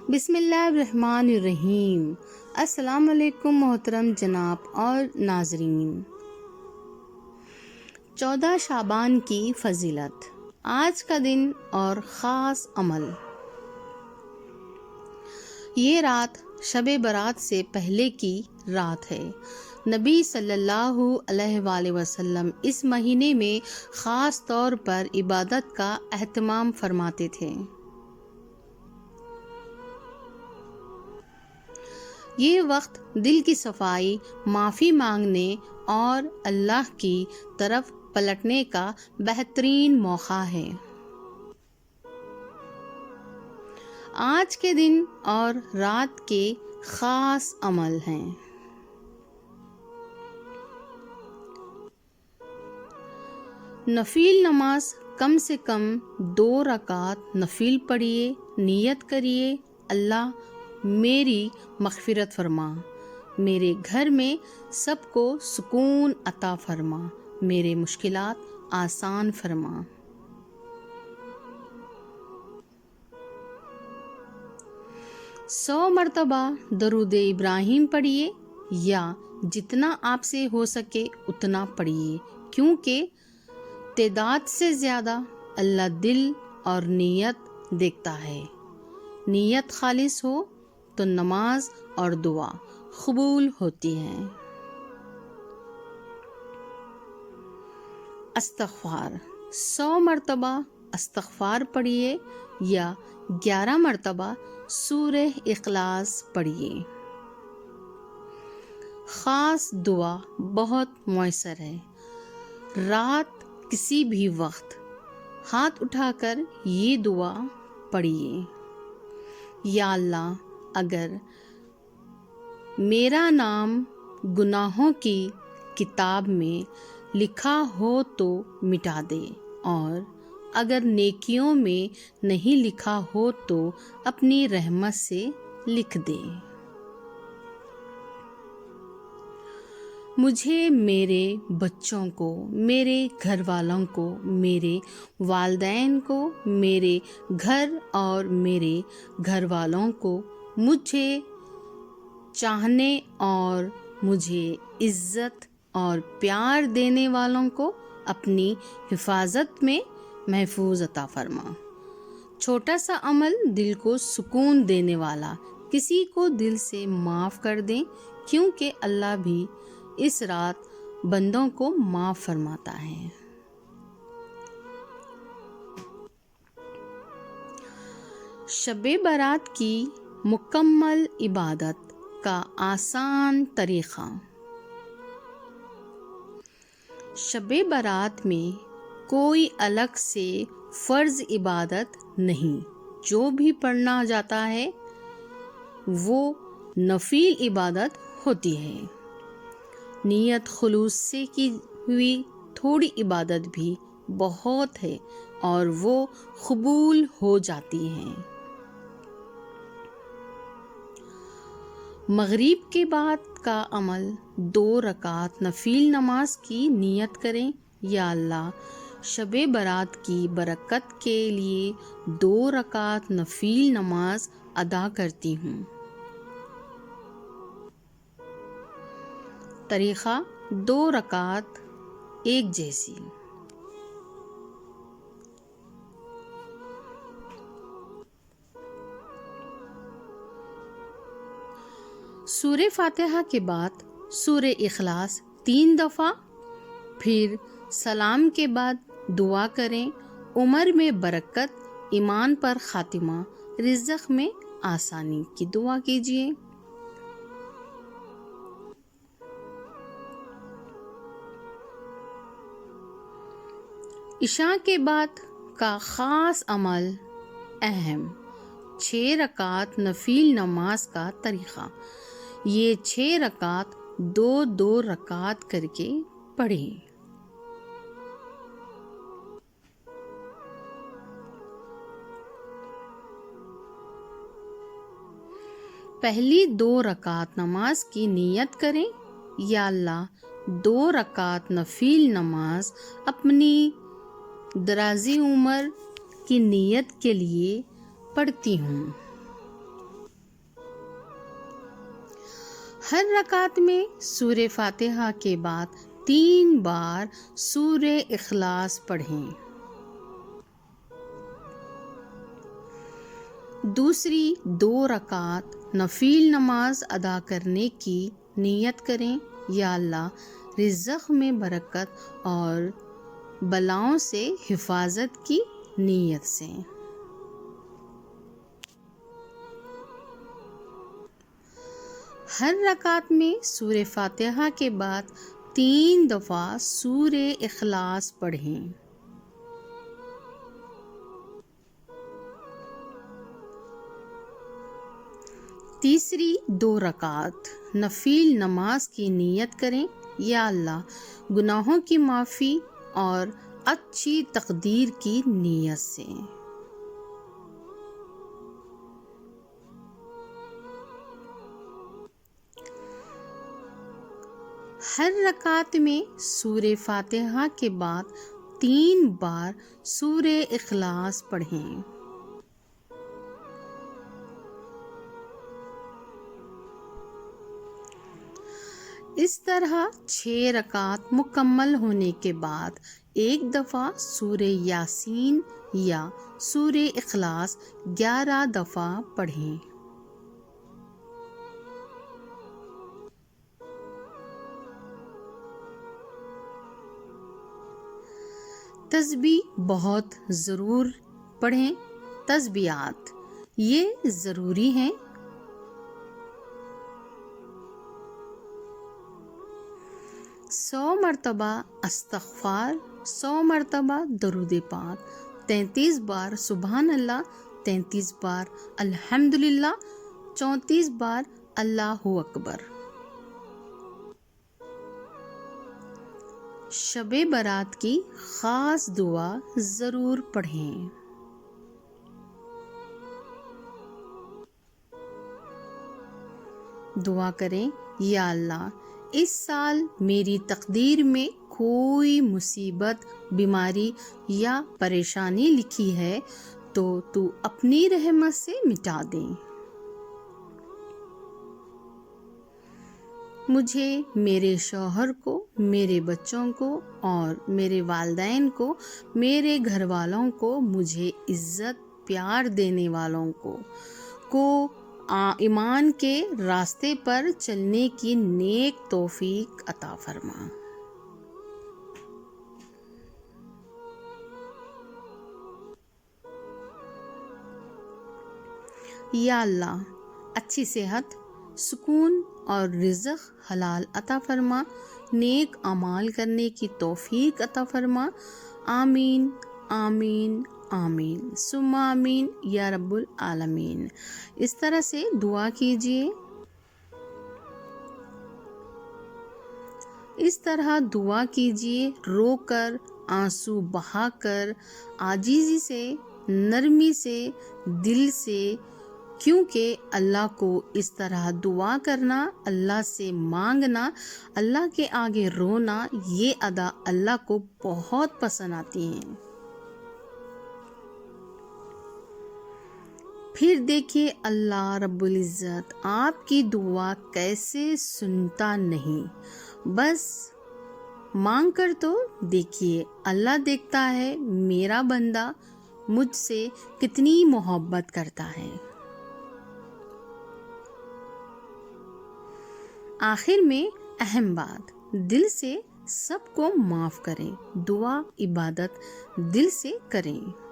بسم اللہ الرحمن الرحیم۔ السلام علیکم محترم جناب اور ناظرین۔ 14 شعبان کی فضیلت، آج کا دن اور خاص عمل۔ یہ رات شب برات سے پہلے کی رات ہے۔ نبی صلی اللہ علیہ وآلہ وسلم اس مہینے میں خاص طور پر عبادت کا اہتمام فرماتے تھے۔ یہ وقت دل کی صفائی، معافی مانگنے اور اللہ کی طرف پلٹنے کا بہترین موقع ہے۔ آج کے دن اور رات کے خاص عمل ہیں۔ نفل نماز کم سے کم 2 رکعت نفل پڑھیے، نیت کریے، اللہ میری مغفرت فرما، میرے گھر میں سب کو سکون عطا فرما، میرے مشکلات آسان فرما۔ سو مرتبہ درود ابراہیم پڑھیے یا جتنا آپ سے ہو سکے اتنا پڑھیے، کیونکہ تعداد سے زیادہ اللہ دل اور نیت دیکھتا ہے۔ نیت خالص ہو تو نماز اور دعا قبول ہوتی ہیں۔ استغفار، 100 مرتبہ استغفار پڑھیے یا 11 مرتبہ سورہ اخلاص پڑھیے۔ خاص دعا بہت مؤثر ہے۔ رات کسی بھی وقت ہاتھ اٹھا کر یہ دعا پڑھیے: یا اللہ، اگر میرا نام گناہوں کی کتاب میں لکھا ہو تو مٹا دے، اور اگر نیکیوں میں نہیں لکھا ہو تو اپنی رحمت سے لکھ دے۔ مجھے، میرے بچوں کو، میرے گھر والوں کو، میرے والدین کو، میرے گھر اور میرے گھر والوں کو، مجھے چاہنے اور مجھے عزت اور پیار دینے والوں کو اپنی حفاظت میں محفوظ عطا فرما۔ چھوٹا سا عمل دل کو سکون دینے والا، کسی کو دل سے معاف کر دیں، کیونکہ اللہ بھی اس رات بندوں کو معاف فرماتا ہے۔ شب برات کی مکمل عبادت کا آسان طریقہ۔ شب برات میں کوئی الگ سے فرض عبادت نہیں، جو بھی پڑھنا جاتا ہے وہ نفل عبادت ہوتی ہے۔ نیت خلوص سے کی ہوئی تھوڑی عبادت بھی بہت ہے اور وہ قبول ہو جاتی ہے۔ مغرب کے بعد کا عمل: 2 رکعت نفل نماز کی نیت کریں: یا اللہ، شب برات کی برکت کے لیے 2 رکعت نفل نماز ادا کرتی ہوں۔ طریقہ: 2 رکعت ایک جیسی۔ سورہ فاتحہ کے بعد سورہ اخلاص 3 دفعہ، پھر سلام کے بعد دعا کریں: عمر میں برکت، ایمان پر خاتمہ، رزق میں آسانی کی دعا کیجیے۔ عشاء کے بعد کا خاص عمل اہم: 6 رکعت نفل نماز کا طریقہ۔ یہ 6 رکعت 2 رکعت کر کے پڑھیں۔ پہلی 2 رکعت نماز کی نیت کریں: یا اللہ، 2 رکعت نفل نماز اپنی درازی عمر کی نیت کے لیے پڑھتی ہوں۔ ہر رکعت میں سورہ فاتحہ کے بعد 3 بار سورہ اخلاص پڑھیں۔ دوسری 2 رکعت نفل نماز ادا کرنے کی نیت کریں، یا اللہ رزق میں برکت اور بلاؤں سے حفاظت کی نیت سے۔ ہر رکعت میں سورہ فاتحہ کے بعد 3 دفعہ سورہ اخلاص پڑھیں۔ تیسری 2 رکعت نفل نماز کی نیت کریں، یا اللہ گناہوں کی معافی اور اچھی تقدیر کی نیت سے۔ ہر رکعت میں سورہ فاتحہ کے بعد 3 بار سورہ اخلاص پڑھیں۔ اس طرح 6 رکعت مکمل ہونے کے بعد 1 دفعہ سورہ یاسین یا سورہ اخلاص 11 دفعہ پڑھیں۔ تسبیح بہت ضرور پڑھیں۔ تسبیحات یہ ضروری ہیں: 100 مرتبہ استغفار، 100 مرتبہ درود پاک، 33 بار سبحان اللہ، 33 بار الحمدللہ، 34 بار اللہ اکبر۔ شب برات کی خاص دعا ضرور پڑھیں۔ دعا کریں، یا اللہ اس سال میری تقدیر میں کوئی مصیبت، بیماری یا پریشانی لکھی ہے تو تو اپنی رحمت سے مٹا دیں۔ مجھے، میرے شوہر کو، میرے بچوں کو اور میرے والدین کو، میرے گھر والوں کو، مجھے عزت پیار دینے والوں کو ایمان کے راستے پر چلنے کی نیک توفیق عطا فرما۔ یا اللہ اچھی صحت، سکون اور رزق حلال عطا فرما، نیک اعمال کرنے کی توفیق عطا فرما۔ آمین آمین آمین ثم آمین یا رب العالمین۔ اس طرح سے دعا کیجیے۔ اس طرح دعا کیجیے، رو کر، آنسو بہا کر، عاجزی سے، نرمی سے، دل سے، کیونکہ اللہ کو اس طرح دعا کرنا، اللہ سے مانگنا، اللہ کے آگے رونا، یہ ادا اللہ کو بہت پسند آتی ہیں۔ پھر دیکھیے اللہ رب العزت آپ کی دعا کیسے سنتا نہیں۔ بس مانگ کر تو دیکھیے، اللہ دیکھتا ہے میرا بندہ مجھ سے کتنی محبت کرتا ہے۔ آخر میں اہم بات، دل سے سب کو معاف کریں، دعا عبادت دل سے کریں۔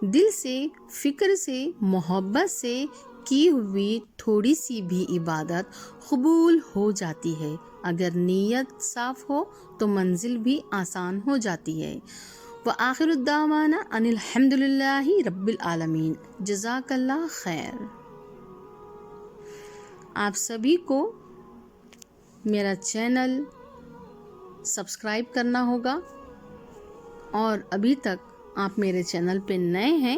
دل سے، فکر سے، محبت سے کی ہوئی تھوڑی سی بھی عبادت قبول ہو جاتی ہے۔ اگر نیت صاف ہو تو منزل بھی آسان ہو جاتی ہے۔ وآخر الدعوانا ان الحمدللہ رب العالمین۔ جزاک اللہ خیر۔ آپ سبھی کو میرا چینل سبسکرائب کرنا ہوگا، اور ابھی تک آپ میرے چینل پہ نئے ہیں،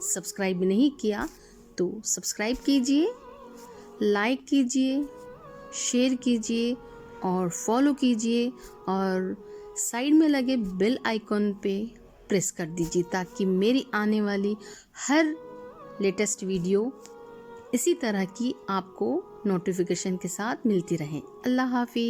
سبسکرائب نہیں کیا تو سبسکرائب کیجئے، لائک کیجئے، شیئر کیجئے اور فالو کیجئے، اور سائیڈ میں لگے بیل آئیکن پہ پریس کر دیجئے تاکہ میری آنے والی ہر لیٹسٹ ویڈیو اسی طرح کی آپ کو نوٹیفیکیشن کے ساتھ ملتی رہیں۔ اللہ حافظ۔